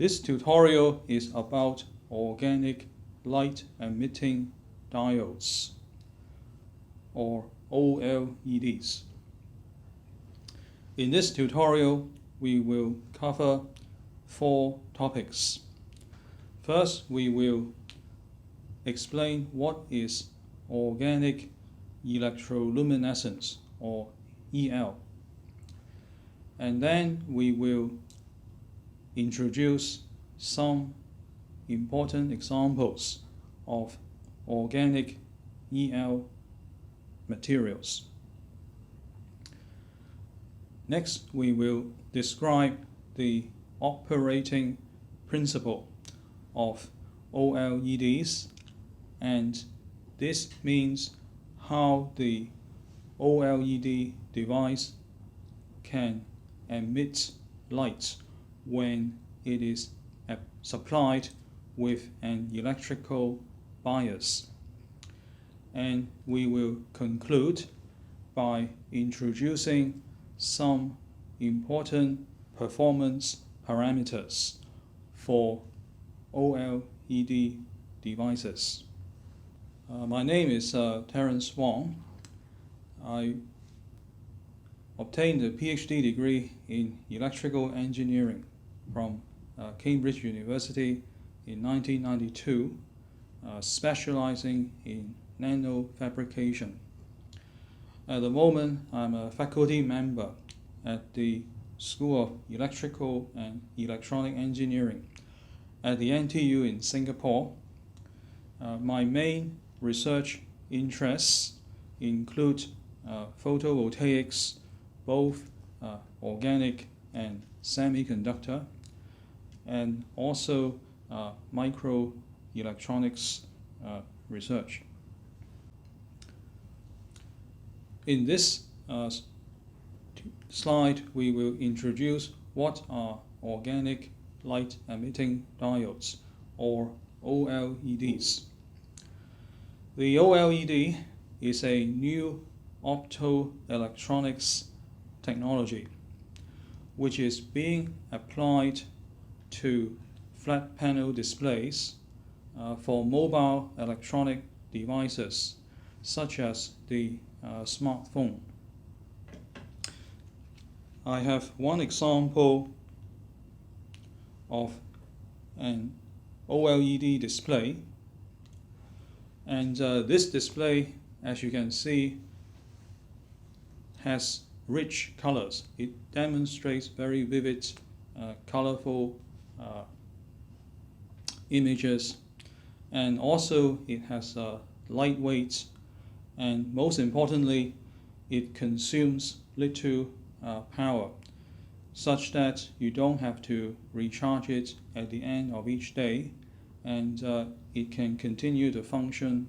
This tutorial is about organic light emitting diodes, or OLEDs. In this tutorial, we will cover 4 topics. First, we will explain what is organic electroluminescence, or EL. And then we will introduce some important examples of organic EL materials. Next, we will describe the operating principle of OLEDs, and this means how the OLED device can emit light when it is supplied with an electrical bias. And we will conclude by introducing some important performance parameters for OLED devices. My name is Terence Wong. I obtained a PhD degree in electrical engineering from Cambridge University in 1992, specializing in nanofabrication. At the moment, I'm a faculty member at the School of Electrical and Electronic Engineering at the NTU in Singapore. My main research interests include photovoltaics, both organic and semiconductor, and also microelectronics research. In this slide, we will introduce what are organic light emitting diodes, or OLEDs. The OLED is a new optoelectronics technology which is being applied to flat panel displays for mobile electronic devices such as the smartphone. I have one example of an OLED display, and this display, as you can see, has rich colors. It demonstrates very vivid, colorful images, and also it has lightweight, and most importantly, it consumes little power, such that you don't have to recharge it at the end of each day, and it can continue to function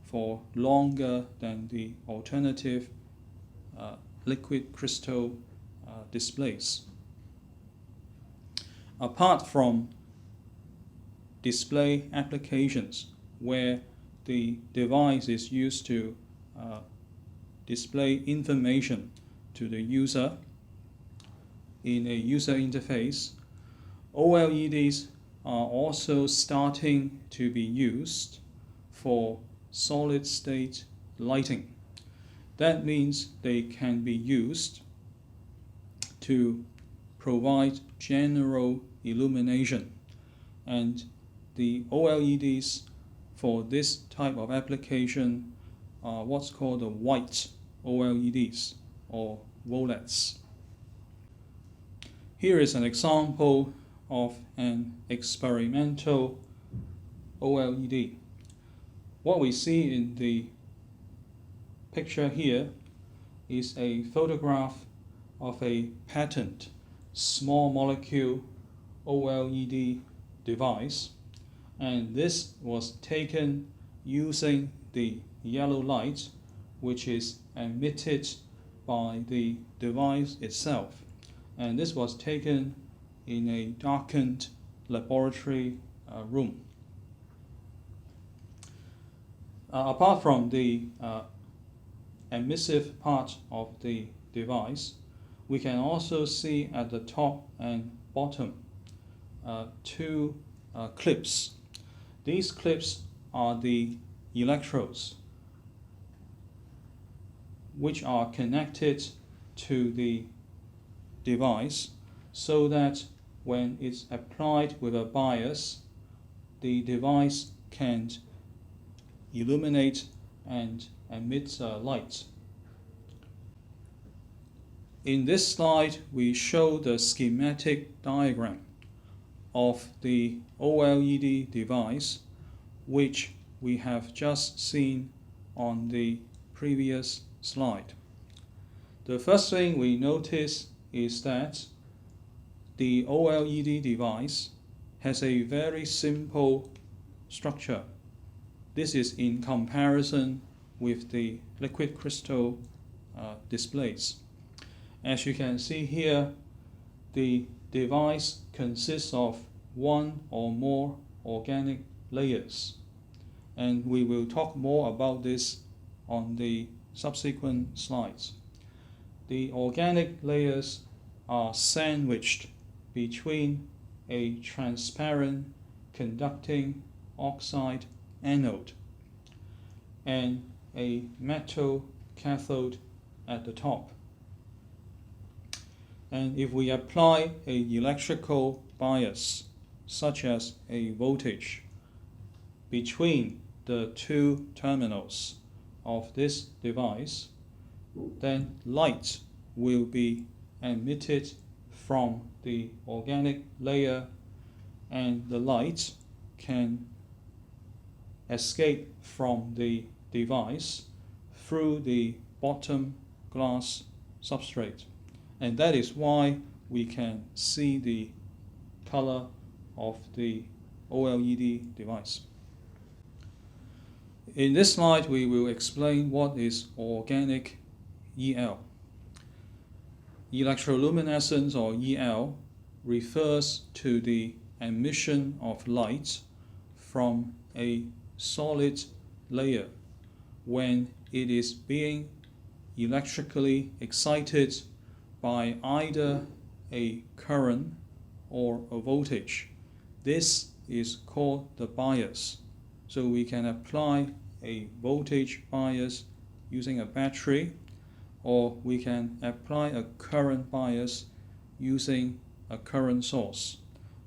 for longer than the alternative liquid crystal displays. Apart from display applications where the device is used to display information to the user in a user interface, OLEDs are also starting to be used for solid-state lighting. That means they can be used to provide general illumination, and the OLEDs for this type of application are what's called the white OLEDs, or OLEDs. Here is an example of an experimental OLED. What we see in the picture here is a photograph of a patent small molecule OLED device, and this was taken using the yellow light which is emitted by the device itself, and this was taken in a darkened laboratory room. Apart from the emissive part of the device, we can also see at the top and bottom two clips. These clips are the electrodes which are connected to the device so that when it's applied with a bias, the device can illuminate and emit light. In this slide, we show the schematic diagram of the OLED device, which we have just seen on the previous slide. The first thing we notice is that the OLED device has a very simple structure. This is in comparison with the liquid crystal displays. As you can see here, the device consists of one or more organic layers, and we will talk more about this on the subsequent slides. The organic layers are sandwiched between a transparent conducting oxide anode and a metal cathode at the top. And if we apply an electrical bias, such as a voltage, between the two terminals of this device, then light will be emitted from the organic layer, and the light can escape from the device through the bottom glass substrate. And that is why we can see the color of the OLED device. In this slide, we will explain what is organic EL. Electroluminescence, or EL, refers to the emission of light from a solid layer when it is being electrically excited by either a current or a voltage. This is called the bias. So we can apply a voltage bias using a battery, or we can apply a current bias using a current source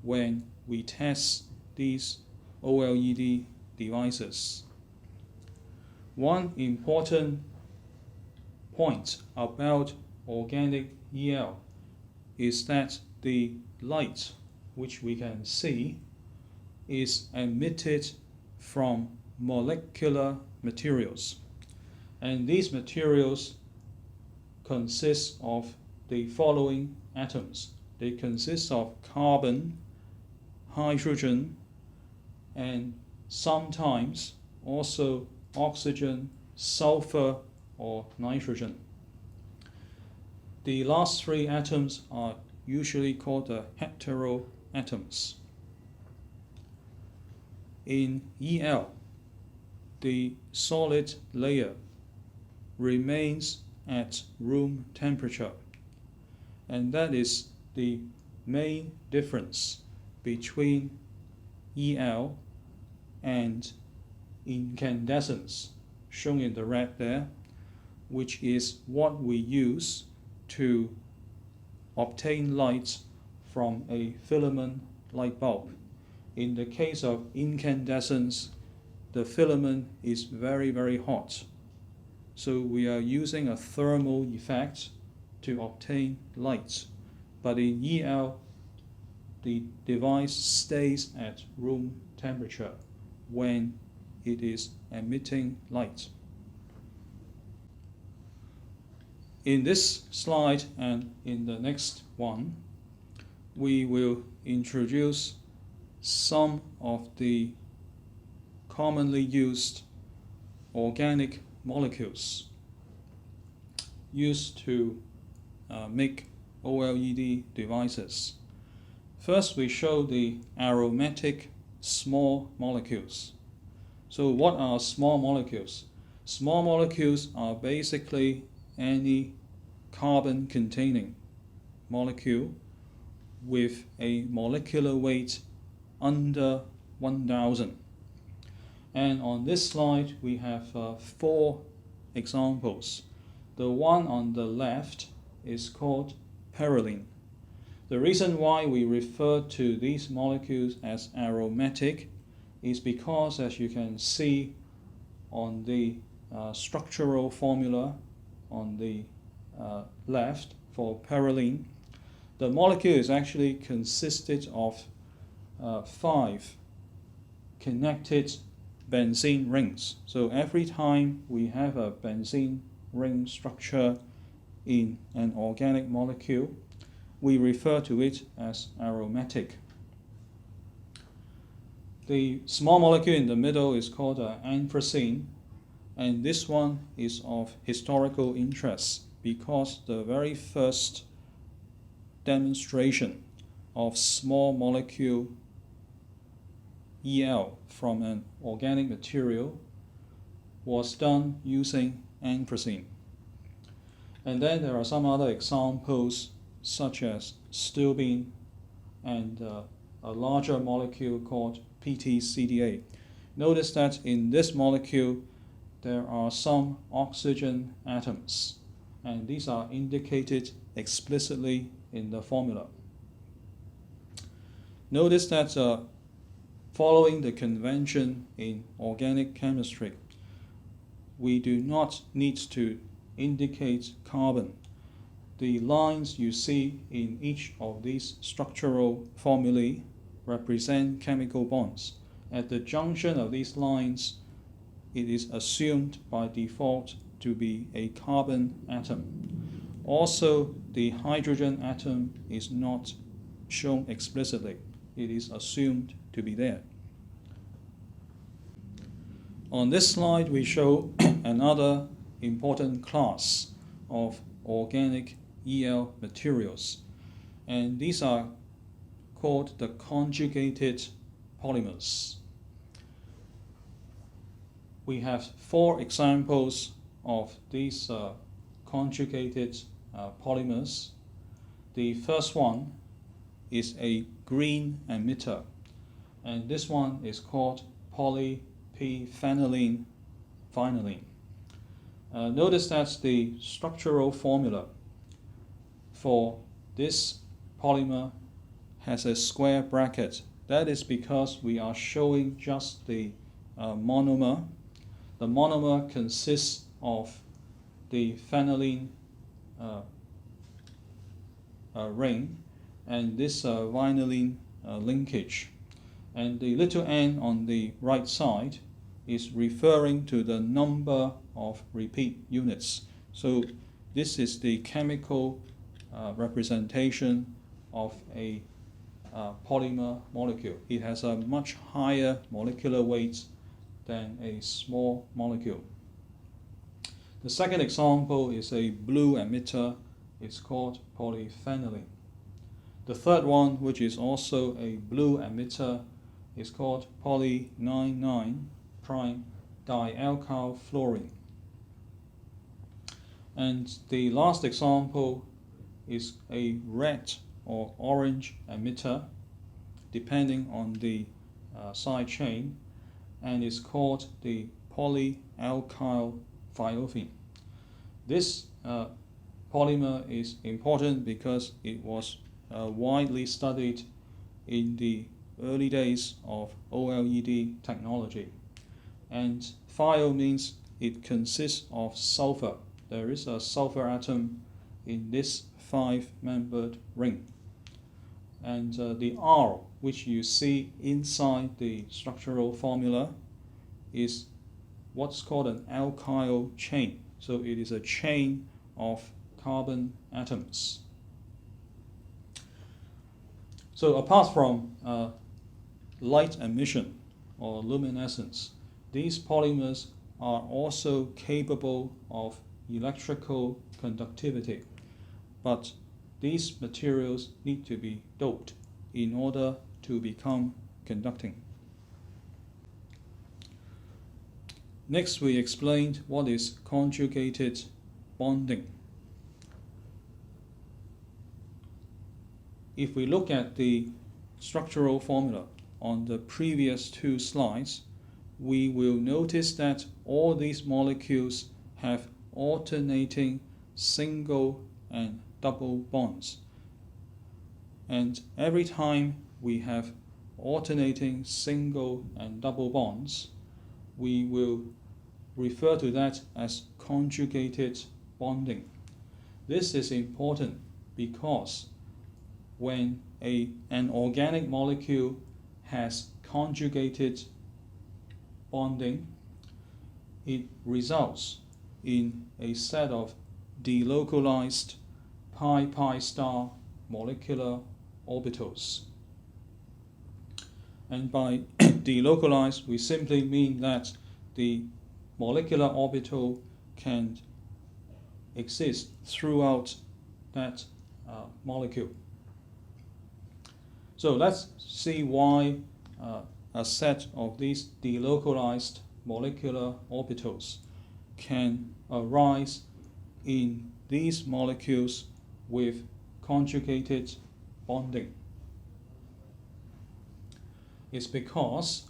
when we test these OLED devices. One important point about organic EL is that the light which we can see is emitted from molecular materials, and these materials consist of the following atoms. They consist of carbon, hydrogen, and sometimes also oxygen, sulfur, or nitrogen. The last three atoms are usually called the heteroatoms. In EL, the solid layer remains at room temperature, and that is the main difference between EL and incandescence, shown in the red there, which is what we use to obtain light from a filament light bulb. In the case of incandescence, the filament is very, very hot. So we are using a thermal effect to obtain light. But in EL, the device stays at room temperature when it is emitting light. In this slide and in the next one, we will introduce some of the commonly used organic molecules used to make OLED devices. First, we show the aromatic small molecules. So what are small molecules? Small molecules are basically any carbon-containing molecule with a molecular weight under 1000. And on this slide we have 4 examples. The one on the left is called perylene. The reason why we refer to these molecules as aromatic is because, as you can see on the structural formula on the left for perylene, the molecule is actually consisted of 5 connected benzene rings. So every time we have a benzene ring structure in an organic molecule, we refer to it as aromatic. The small molecule in the middle is called anthracene, and this one is of historical interest because the very first demonstration of small molecule EL from an organic material was done using anthracene. And then there are some other examples such as stibine and a larger molecule called PTCDA. Notice that in this molecule there are some oxygen atoms, and these are indicated explicitly in the formula. Notice that following the convention in organic chemistry, we do not need to indicate carbon. The lines you see in each of these structural formulae represent chemical bonds. At the junction of these lines, it is assumed by default to be a carbon atom. Also, the hydrogen atom is not shown explicitly. It is assumed to be there. On this slide, we show another important class of organic EL materials, and these are called the conjugated polymers. We have 4 examples of these conjugated polymers. The first one is a green emitter, and this one is called polyphenylene phenylene. Notice that the structural formula for this polymer has a square bracket. That is because we are showing just the monomer. The monomer consists of the phenylene ring and this vinylene linkage. And the little n on the right side is referring to the number of repeat units. So this is the chemical representation of a polymer molecule. It has a much higher molecular weight than a small molecule. The second example is a blue emitter. It's called polyphenylene. The third one, which is also a blue emitter, is called poly-99 prime dialkyl fluorine. And the last example is a red or orange emitter, depending on the side chain, and is called the polyalkyl thiophene. This polymer is important because it was widely studied in the early days of OLED technology. And thio means it consists of sulfur. There is a sulfur atom in this 5-membered ring. And the R, which you see inside the structural formula, is what's called an alkyl chain. So it is a chain of carbon atoms. So apart from light emission or luminescence, these polymers are also capable of electrical conductivity. But these materials need to be doped in order to become conducting. Next, we explained what is conjugated bonding. if we look at the structural formula on the previous two slides, we will notice that all these molecules have alternating single and double bonds. And every time we have alternating single and double bonds, we will refer to that as conjugated bonding. This is important because when an organic molecule has conjugated bonding, it results in a set of delocalized pi star molecular orbitals. And by delocalized, we simply mean that the molecular orbital can exist throughout that molecule. So let's see why a set of these delocalized molecular orbitals can arise in these molecules with conjugated bonding. It's because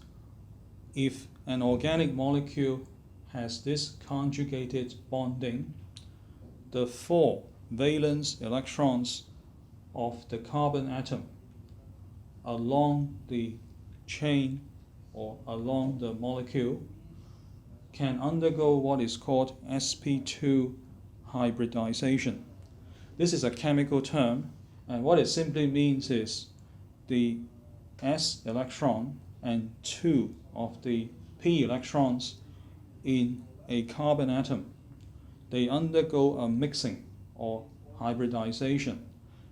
if an organic molecule has this conjugated bonding, the 4 valence electrons of the carbon atom along the chain or along the molecule can undergo what is called sp2 hybridization. This is a chemical term, and what it simply means is the s electron and 2 of the p electrons in a carbon atom, they undergo a mixing or hybridization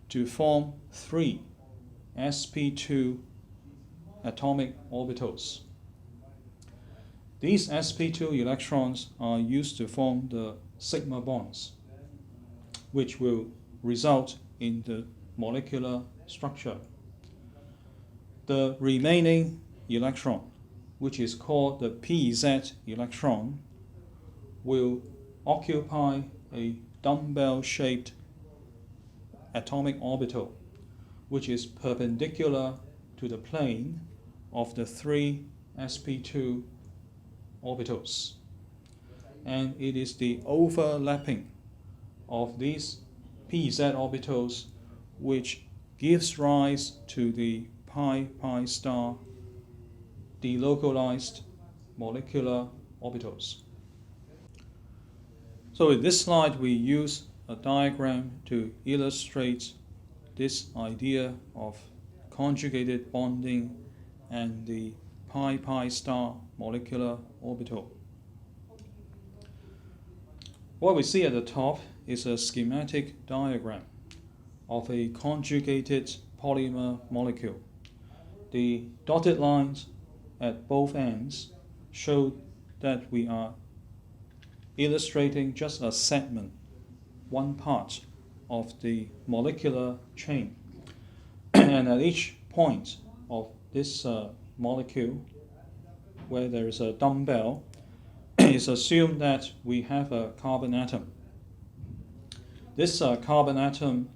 to form 3 sp2 atomic orbitals. These sp2 electrons are used to form the sigma bonds, which will result in the molecular structure. The remaining electron, which is called the pz electron, will occupy a dumbbell-shaped atomic orbital, which is perpendicular to the plane of the 3 sp2 orbitals. And it is the overlapping of these pz orbitals which gives rise to the pi star delocalized molecular orbitals. So in this slide we use a diagram to illustrate this idea of conjugated bonding and the pi star molecular orbital. What we see at the top is a schematic diagram of a conjugated polymer molecule. The dotted lines at both ends show that we are illustrating just a segment, one part of the molecular chain. And at each point of this molecule, where there is a dumbbell, it's assumed that we have a carbon atom. This carbon atom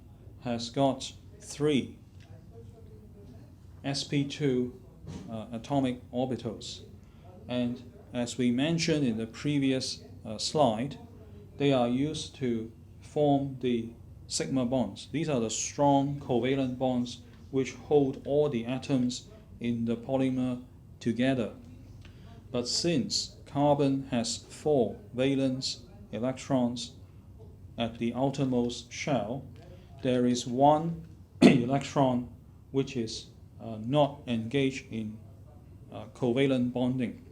has got 3 sp2 atomic orbitals, and as we mentioned in the previous slide, they are used to form the sigma bonds. These are the strong covalent bonds which hold all the atoms in the polymer together. But since carbon has 4 valence electrons at the outermost shell, there is 1 electron which is not engaged in covalent bonding.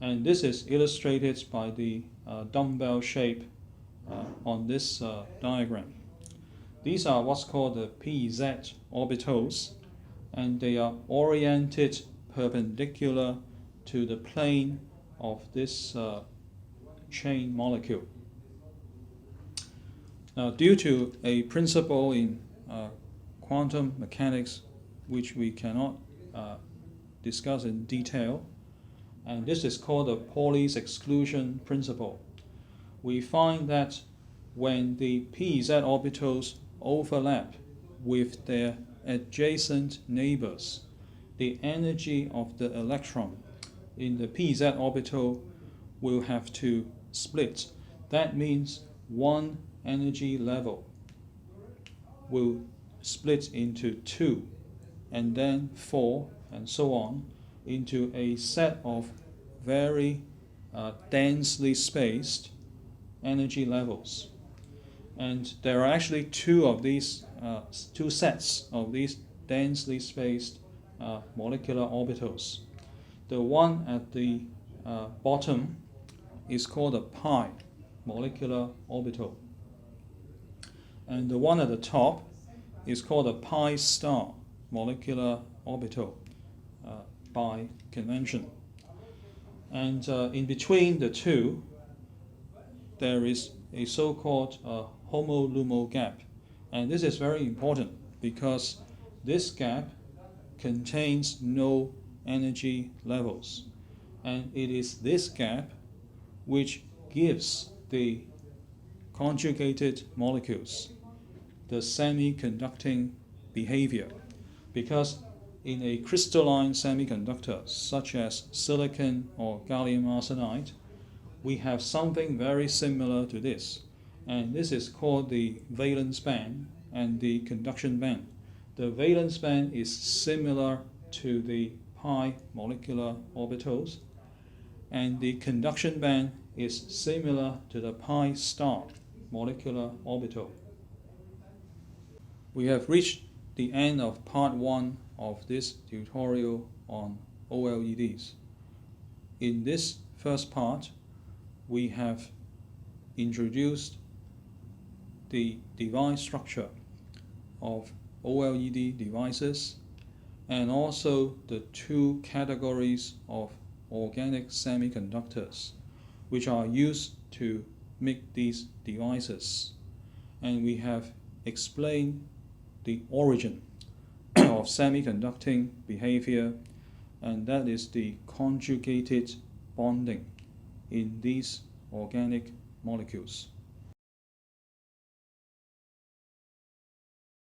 And this is illustrated by the dumbbell shape on this diagram. These are what's called the pz orbitals, and they are oriented perpendicular to the plane of this chain molecule. Now, due to a principle in quantum mechanics which we cannot discuss in detail, and this is called the Pauli's exclusion principle, we find that when the pz orbitals overlap with their adjacent neighbors, the energy of the electron in the pz orbital will have to split. That means one energy level will split into 2 and then 4 and so on into a set of very densely spaced energy levels. And there are actually two sets of these densely spaced molecular orbitals. The one at the bottom is called a pi molecular orbital, and the one at the top is called a pi star molecular orbital by convention. And in between the two, there is a so-called HOMO-LUMO gap. And this is very important because this gap contains no energy levels. And it is this gap which gives the conjugated molecules the semiconducting behavior. Because in a crystalline semiconductor, such as silicon or gallium arsenide, we have something very similar to this. And this is called the valence band and the conduction band. The valence band is similar to the pi molecular orbitals, and the conduction band is similar to the pi star molecular orbital. We have reached the end of part 1 of this tutorial on OLEDs. In this first part, we have introduced the device structure of OLED devices and also the two categories of organic semiconductors which are used to make these devices. And we have explained the origin of semiconducting behavior, and that is the conjugated bonding in these organic molecules.